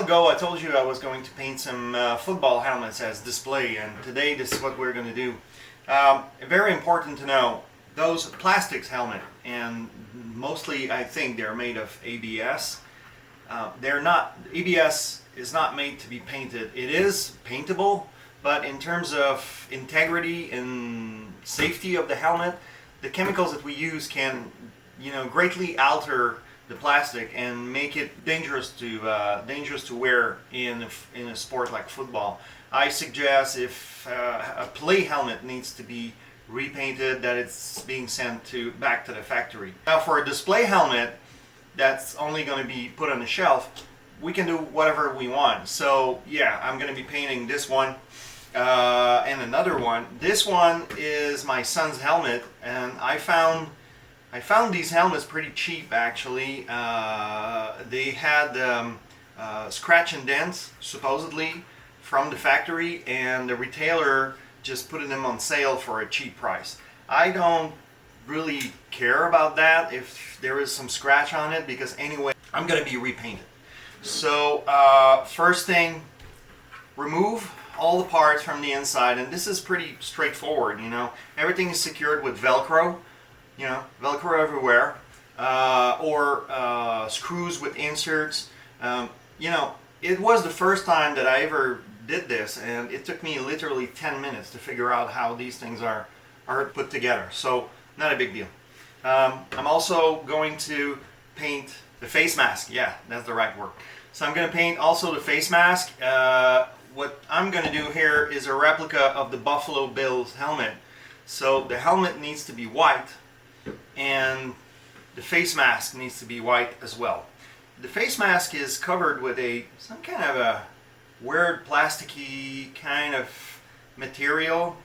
ago I told you I was going to paint some football helmets as display, and today this is what we're going to do. Very important to know, those plastics helmet, and mostly I think they're made of ABS. They're not, ABS is not made to be painted. It is paintable, but in terms of integrity and safety of the helmet, the chemicals that we use can, greatly alter the plastic and make it dangerous to wear in a sport like football. I suggest if a play helmet needs to be repainted, that it's being sent back to the factory. Now for a display helmet that's only going to be put on the shelf, we can do whatever we want. So yeah, I'm going to be painting this one and another one. This one is my son's helmet, and I found these helmets pretty cheap actually. They had scratch and dents supposedly from the factory, and the retailer just put them on sale for a cheap price. I don't really care about that if there is some scratch on it, because anyway I'm gonna be repainted. So first thing, remove all the parts from the inside, and this is pretty straightforward. Everything is secured with Velcro. Velcro everywhere, or screws with inserts. It was the first time that I ever did this, and it took me literally 10 minutes to figure out how these things are put together. So not a big deal. I'm also going to paint the face mask. Yeah, that's the right word. So I'm going to paint also the face mask. What I'm going to do here is a replica of the Buffalo Bills helmet. So the helmet needs to be white, and the face mask needs to be white as well. The face mask is covered with some kind of a weird plasticky kind of material.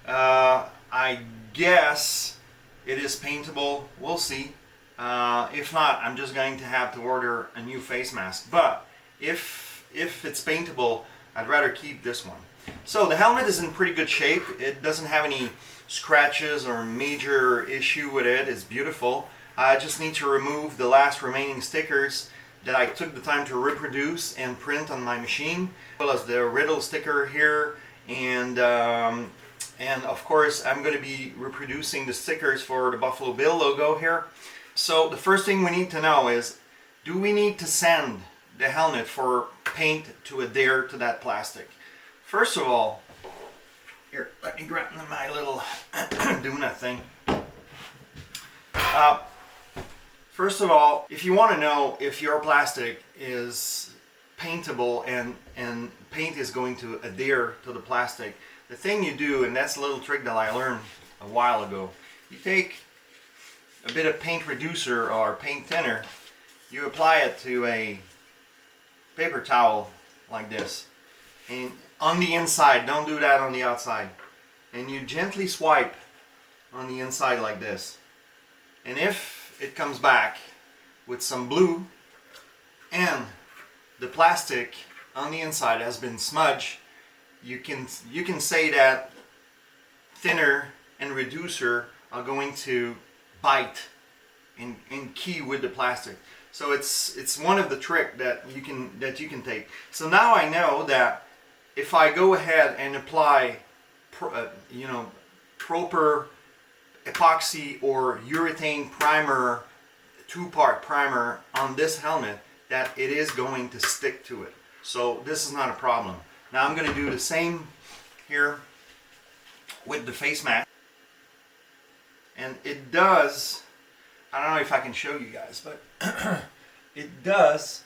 I guess it is paintable. We'll see. If not, I'm just going to have to order a new face mask. But if it's paintable, I'd rather keep this one. So the helmet is in pretty good shape. It doesn't have any scratches or major issue with it. It's beautiful. I just need to remove the last remaining stickers that I took the time to reproduce and print on my machine, as well as the riddle sticker here, and of course I'm going to be reproducing the stickers for the Buffalo Bill logo here. So the first thing we need to know is, do we need to sand the helmet for paint to adhere to that plastic? First of all, here, let me grab my little doona thing. First of all, if you want to know if your plastic is paintable and paint is going to adhere to the plastic, the thing you do, and that's a little trick that I learned a while ago, you take a bit of paint reducer or paint thinner, you apply it to a paper towel like this, and on the inside, don't do that on the outside, and you gently swipe on the inside like this, and if it comes back with some blue and the plastic on the inside has been smudged, you can say that thinner and reducer are going to bite and key with the plastic. So it's one of the tricks that you can take. So now I know that if I go ahead and apply proper epoxy or urethane primer, two-part primer on this helmet, that it is going to stick to it. So this is not a problem. Now I'm going to do the same here with the face mask, and it does, I don't know if I can show you guys, but it does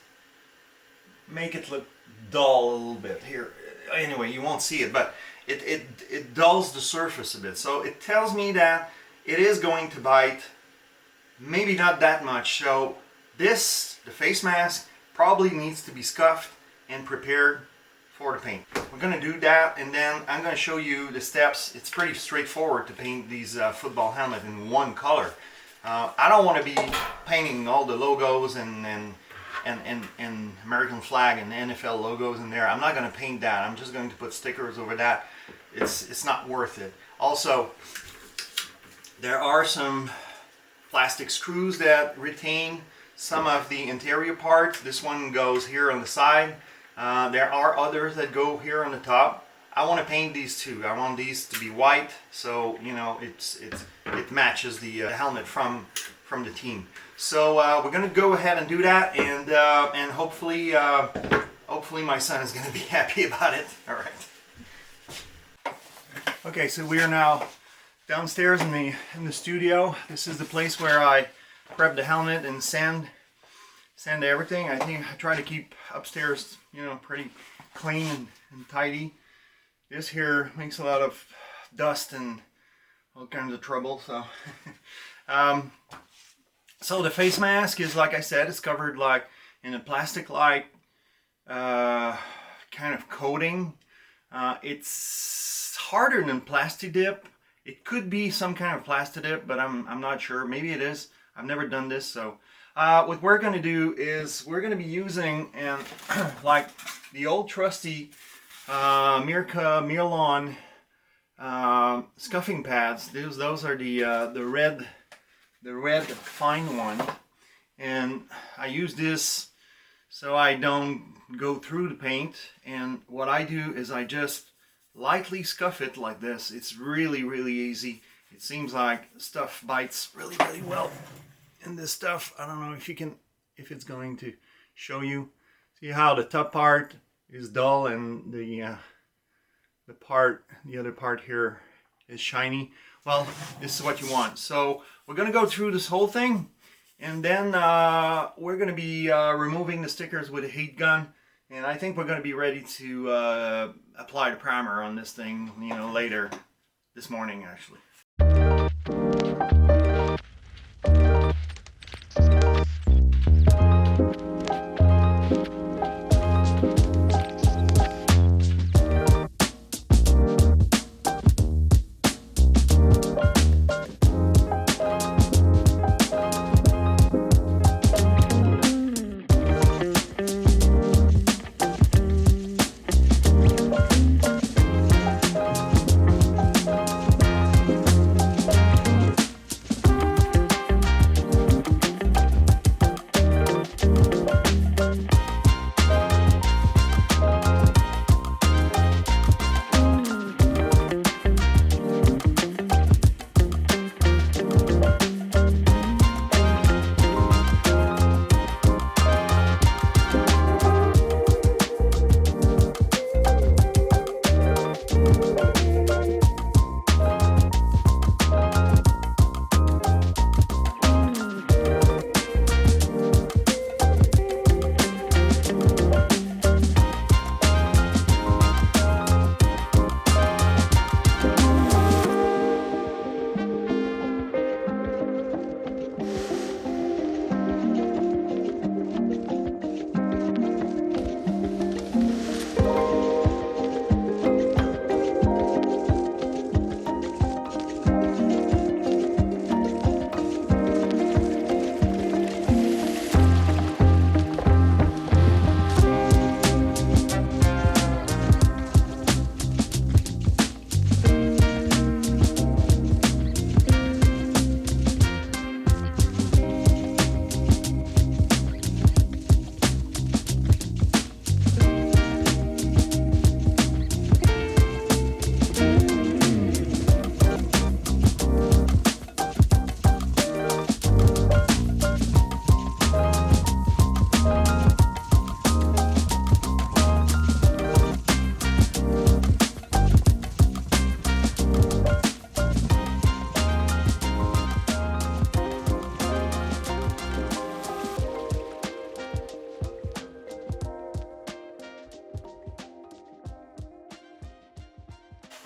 make it look dull a little bit here. Anyway, you won't see it, but it dulls the surface a bit. So it tells me that it is going to bite, maybe not that much. So the face mask probably needs to be scuffed and prepared for the paint. We're going to do that, and then I'm going to show you the steps. It's pretty straightforward to paint these football helmet in one color. I don't want to be painting all the logos and American flag and NFL logos in there. I'm not going to paint that. I'm just going to put stickers over that. It's not worth it. Also, there are some plastic screws that retain some of the interior parts. This one goes here on the side. There are others that go here on the top. I want to paint these too. I want these to be white, so you know it matches the helmet from the team. So we're gonna go ahead and do that, and hopefully hopefully my son is gonna be happy about it. All right. Okay, so we are now downstairs in the studio. This is the place where I prep the helmet and sand everything. I think I try to keep upstairs, you know, pretty clean and tidy. This here makes a lot of dust and all kinds of trouble. So, so the face mask is, like I said, it's covered like in a plastic-like kind of coating. It's harder than plastic dip. It could be some kind of plastic dip, but I'm not sure. Maybe it is. I've never done this, so. What we're going to do is we're going to be using like the old trusty Mirka Mirlon scuffing pads. Those are the red fine one, and I use this so I don't go through the paint. And what I do is I just lightly scuff it like this. It's really easy. It seems like stuff bites really well. And this stuff, I don't know if it's going to show you. See how the top part is dull and the other part here is shiny. Well, this is what you want. So we're gonna go through this whole thing, and then we're gonna be removing the stickers with a heat gun, and I think we're gonna be ready to apply the primer on this thing, you know, later this morning actually.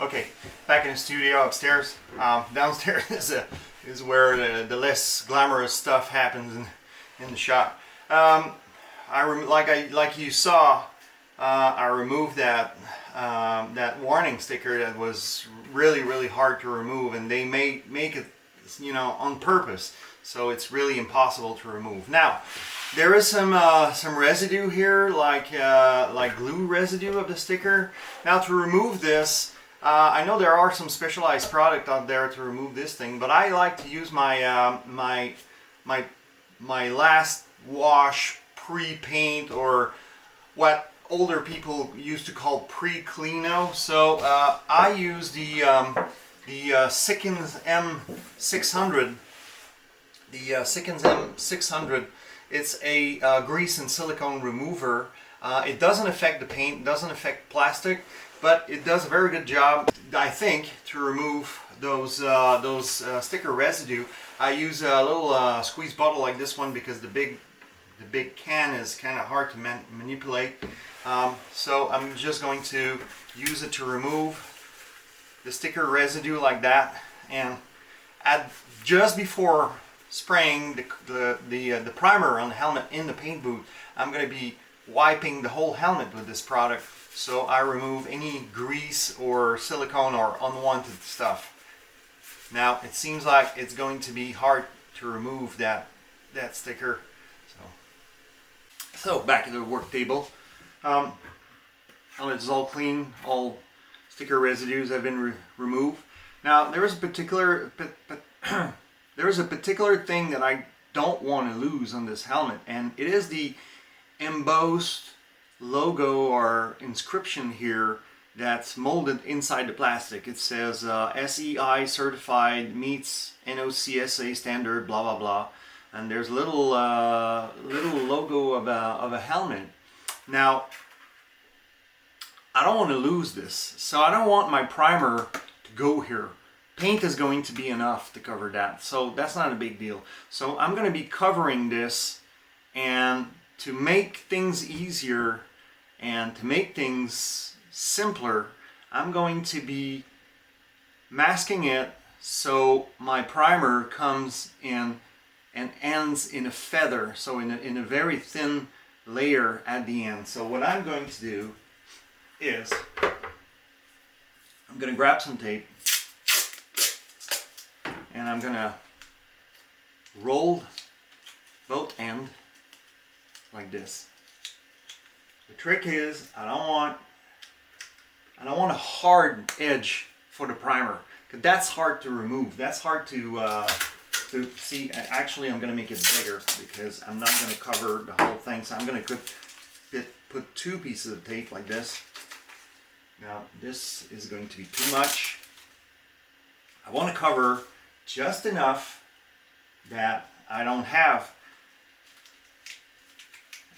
Okay, back in the studio upstairs. Downstairs is where the less glamorous stuff happens in the shop. Like you saw, I removed that that warning sticker that was really hard to remove, and they make it, you know, on purpose, so it's really impossible to remove. Now, there is some residue here, like glue residue of the sticker. Now, to remove this, I know there are some specialized product out there to remove this thing, but I like to use my my last wash pre-paint, or what older people used to call pre-cleano. So I use the Sikkens M600. The Sikkens M600. It's a grease and silicone remover. It doesn't affect the paint, doesn't affect plastic, but it does a very good job, I think, to remove those sticker residue. I use a little squeeze bottle like this one because the big can is kind of hard to manipulate. So I'm just going to use it to remove the sticker residue like that, and just before spraying the primer on the helmet in the paint booth, I'm going to be wiping the whole helmet with this product, so I remove any grease or silicone or unwanted stuff. Now it seems like it's going to be hard to remove that sticker. So back to the work table. It's all clean. All sticker residues have been removed. Now there is a particular thing that I don't want to lose on this helmet, and it is the embossed logo or inscription here that's molded inside the plastic. It says SEI certified, meets NOCSA standard, blah blah blah, and there's a little logo of a helmet. Now I don't want to lose this, so I don't want my primer to go here. Paint is going to be enough to cover that, so that's not a big deal. So I'm going to be covering this, and to make things easier and to make things simpler, I'm going to be masking it so my primer comes in and ends in a feather, so in a very thin layer at the end. So what I'm going to do is I'm going to grab some tape and I'm going to roll both ends like this. The trick is I don't want a hard edge for the primer, because that's hard to remove. That's hard to see. Actually, I'm going to make it bigger because I'm not going to cover the whole thing. So I'm going to put two pieces of tape like this. Now this is going to be too much. I want to cover just enough that I don't have.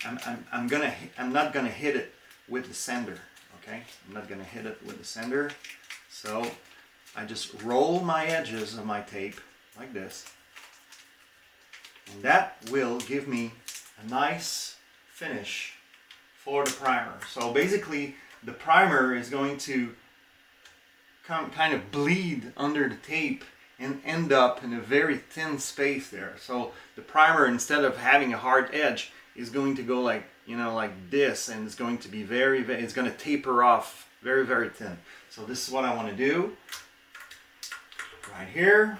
I'm not gonna hit it with the sender. Okay, I'm not gonna hit it with the sender. So I just roll my edges of my tape like this, and that will give me a nice finish for the primer. So basically, the primer is going to kind of bleed under the tape and end up in a very thin space there. So the primer, instead of having a hard edge, is going to go like, like this, and it's going to be it's going to taper off very, very thin. So this is what I want to do right here.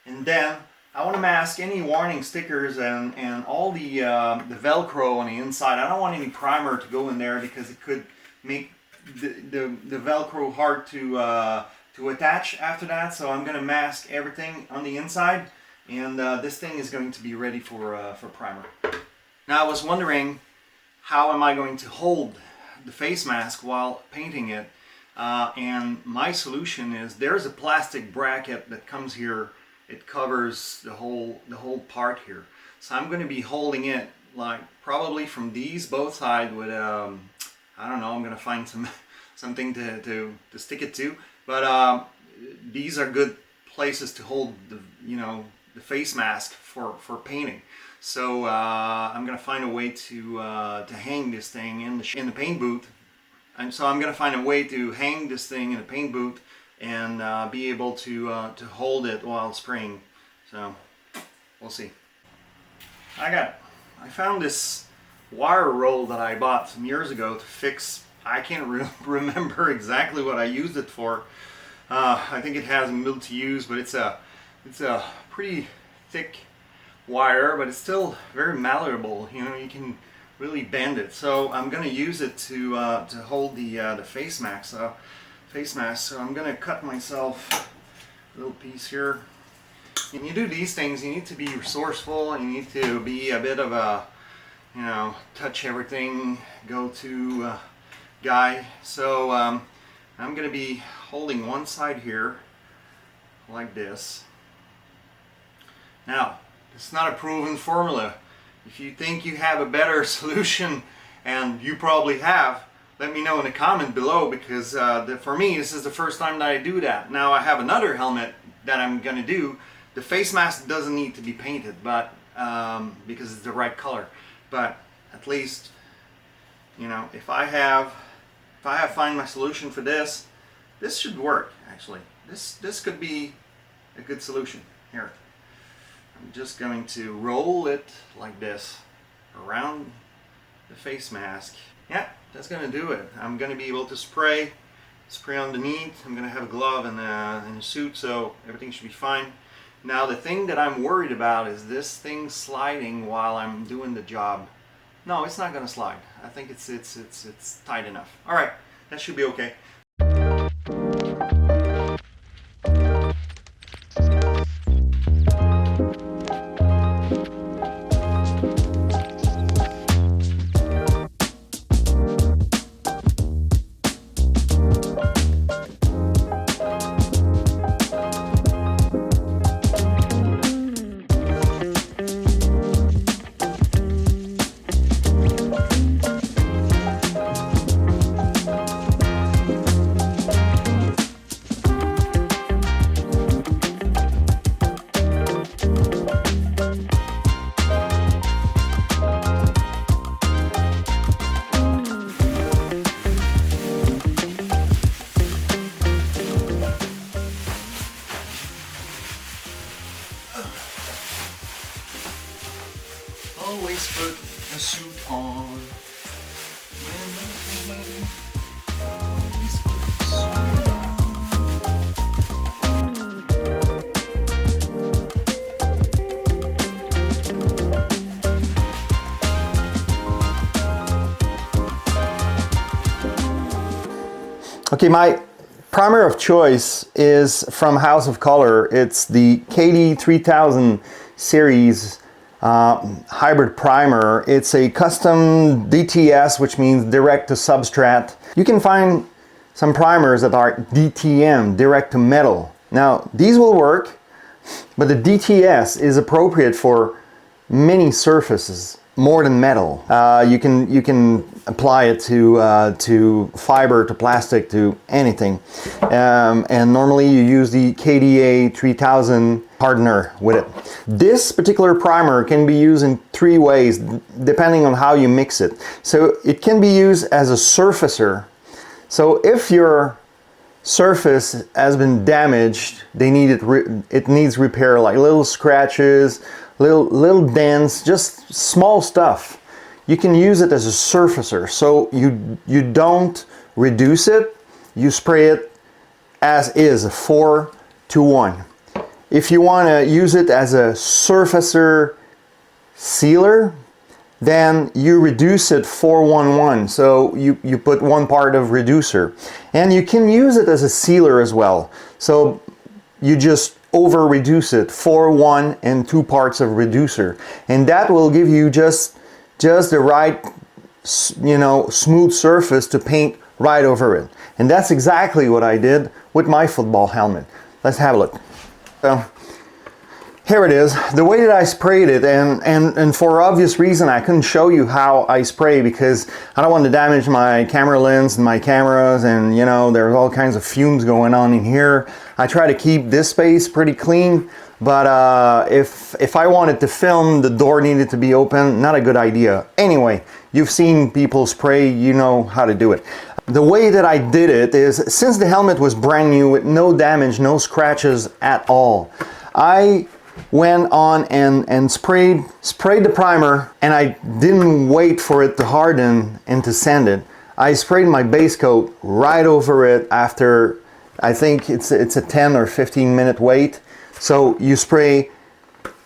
And then I want to mask any warning stickers and all the Velcro on the inside. I don't want any primer to go in there because it could make the Velcro hard to attach after that. So I'm going to mask everything on the inside, and this thing is going to be ready for primer. Now I was wondering, how am I going to hold the face mask while painting it? And my solution is there's a plastic bracket that comes here. It covers the whole part here. So I'm going to be holding it like probably from these both sides with I don't know. I'm going to find something to stick it to. But these are good places to hold the face mask for painting. So I'm going to find a way to hang this thing in the paint booth. And so I'm going to find a way to hang this thing in the paint booth and be able to hold it while spraying. So we'll see. I found this wire roll that I bought some years ago to fix. I can't remember exactly what I used it for. I think it has a mil-to-use, but it's a pretty thick wire, but it's still very malleable. You can really bend it. So I'm going to use it to hold the face mask. So I'm going to cut myself a little piece here. When you do these things, you need to be resourceful. You need to be a bit of a you know, touch everything, go to guy. So I'm going to be holding one side here like this. Now, it's not a proven formula. If you think you have a better solution, and you probably have, let me know in the comment below, because for me, this is the first time that I do that. Now I have another helmet that I'm going to do. The face mask doesn't need to be painted, but because it's the right color. But at least, you know, if I have find my solution for this, this should work actually. This could be a good solution. Here, I'm just going to roll it like this around the face mask. Yeah, that's gonna do it. I'm gonna be able to spray underneath. I'm gonna have a glove and a suit, so everything should be fine. Now the thing that I'm worried about is this thing sliding while I'm doing the job. No, it's not gonna slide. I think it's tight enough. All right, that should be okay. Always put a suit on. Always put a suit on. Okay, my primer of choice is from House of Color. It's the KD3000 series hybrid primer. It's a custom DTS, which means direct to substrate. You can find some primers that are DTM, direct to metal. Now these will work, but the DTS is appropriate for many surfaces, more than metal. You can apply it to fiber, to plastic, to anything. And normally you use the KDA 3000 hardener with it. This particular primer can be used in 3 ways depending on how you mix it. So it can be used as a surfacer. So if your surface has been damaged, it needs repair, like little scratches, little dents, just small stuff. You can use it as a surfacer. So you don't reduce it, you spray it as is, a 4-to-1. If you want to use it as a surfacer sealer, then you reduce it 4-1-1. So you put 1 part of reducer. And you can use it as a sealer as well. So you just over reduce it, 4-1 and 2 parts of reducer. And that will give you just the right, you know, smooth surface to paint right over it. And that's exactly what I did with my football helmet. Let's have a look. So here it is, the way that I sprayed it, and for obvious reason I couldn't show you how I spray because I don't want to damage my camera lens and my cameras, and you know, there's all kinds of fumes going on in here. I try to keep this space pretty clean, but if I wanted to film, the door needed to be open. Not a good idea. Anyway, you've seen people spray, you know how to do it. The way that I did it is, since the helmet was brand new with no damage, no scratches at all, I went on and sprayed the primer, and I didn't wait for it to harden and to sand it. I sprayed my base coat right over it after, I think it's a 10 or 15 minute wait. So you spray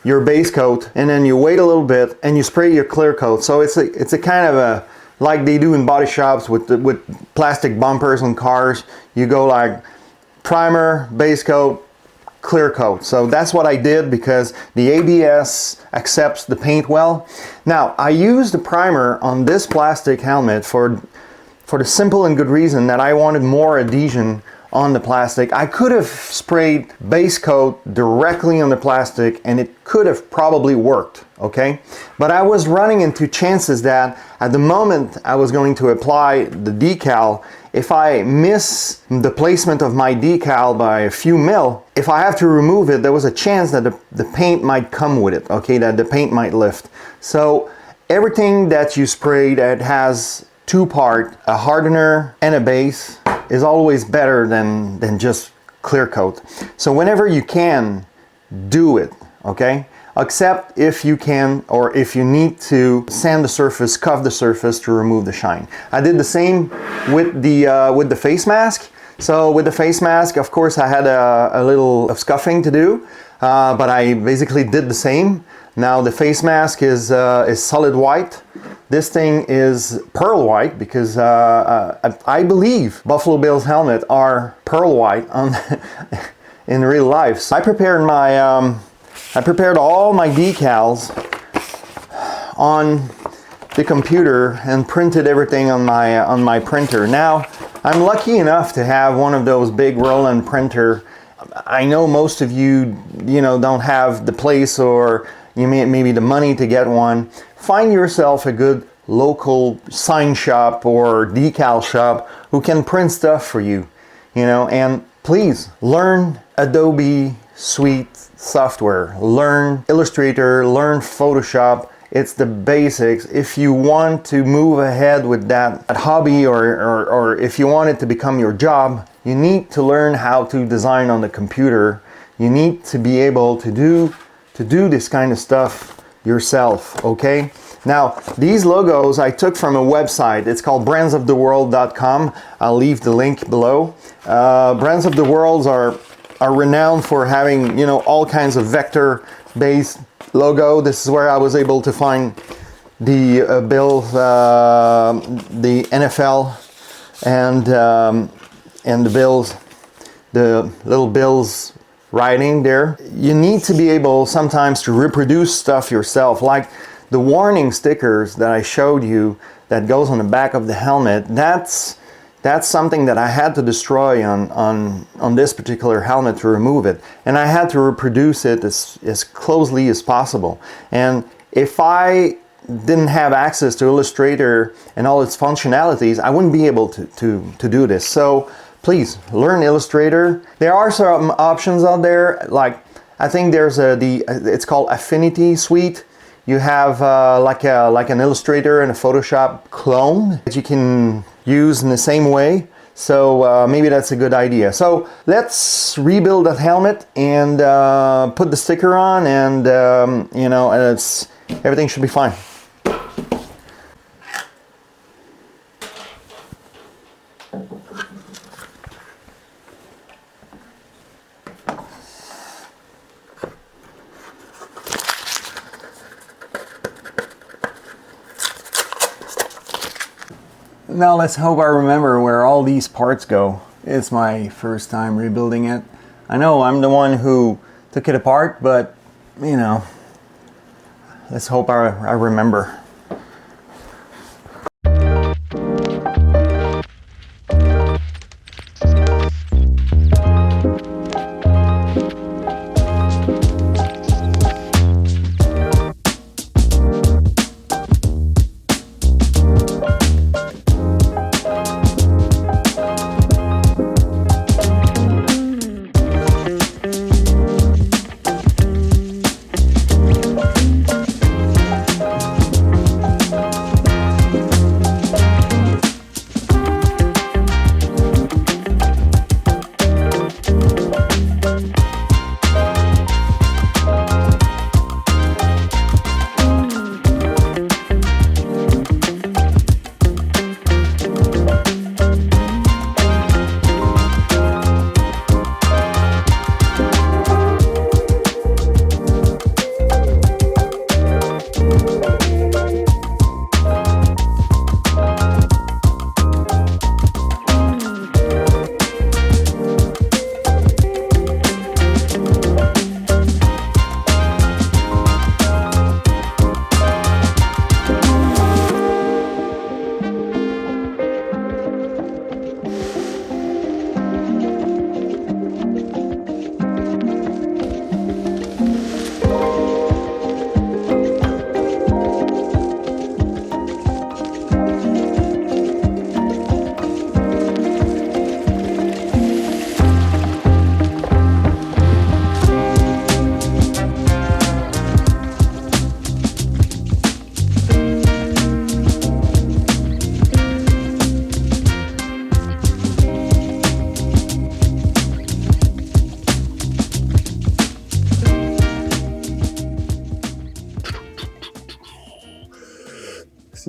your base coat and then you wait a little bit and you spray your clear coat. So it's a kind of a, like they do in body shops with plastic bumpers on cars. You go like primer, base coat, clear coat. So that's what I did because the ABS accepts the paint well. Now I used the primer on this plastic helmet for the simple and good reason that I wanted more adhesion on the plastic. I could have sprayed base coat directly on the plastic and it could have probably worked, okay? But I was running into chances that at the moment I was going to apply the decal, if I miss the placement of my decal by a few mil, if I have to remove it, there was a chance that the paint might come with it, okay? That the paint might lift. So everything that you spray that has two-part, a hardener and a base, is always better than just clear coat. So whenever you can, do it, okay? Except if you can, or if you need to sand the surface, cuff the surface to remove the shine. I did the same with the face mask. So with the face mask, of course, I had a little of scuffing to do, but I basically did the same. Now the face mask is solid white. This thing is pearl white because I believe Buffalo Bill's helmet are pearl white on in real life. So I prepared all my decals on the computer and printed everything on my printer. Now I'm lucky enough to have one of those big Roland printer. I know most of you don't have the place or maybe the money to get one. Find yourself a good local sign shop or decal shop who can print stuff for you, and please learn Adobe Suite software, learn Illustrator, learn Photoshop. It's the basics. If you want to move ahead with that hobby or if you want it to become your job, you need to learn how to design on the computer. You need to be able to do this kind of stuff yourself, okay? Now, these logos I took from a website. It's called brandsoftheworld.com. I'll leave the link below. Brands of the World are renowned for having, all kinds of vector-based logo. This is where I was able to find the Bills, the NFL, and the Bills, the little Bills writing there. You need to be able sometimes to reproduce stuff yourself, like the warning stickers that I showed you that goes on the back of the helmet. That's something that I had to destroy on this particular helmet to remove it, and I had to reproduce it as closely as possible. And if I didn't have access to Illustrator and all its functionalities, I wouldn't be able to do this. So please learn Illustrator. There are some options out there, like I think there's it's called Affinity Suite. You have like an Illustrator and a Photoshop clone that you can use in the same way. So maybe that's a good idea. So let's rebuild that helmet and put the sticker on, and everything should be fine. Now let's hope I remember where all these parts go. It's my first time rebuilding it. I know I'm the one who took it apart, but let's hope I remember.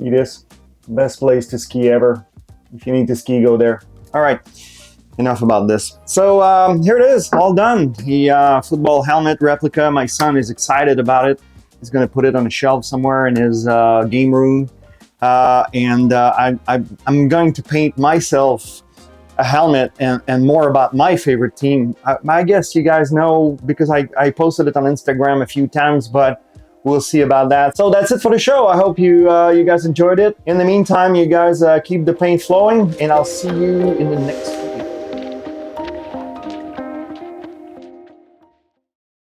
See this? Best place to ski ever. If you need to ski, go there. All right, enough about this. So here it is, all done. The football helmet replica. My son is excited about it. He's gonna put it on a shelf somewhere in his game room. I'm going to paint myself a helmet and more about my favorite team. I guess you guys know because I posted it on Instagram a few times, but we'll see about that. So that's it for the show. I hope you guys enjoyed it. In the meantime, you guys keep the paint flowing, and I'll see you in the next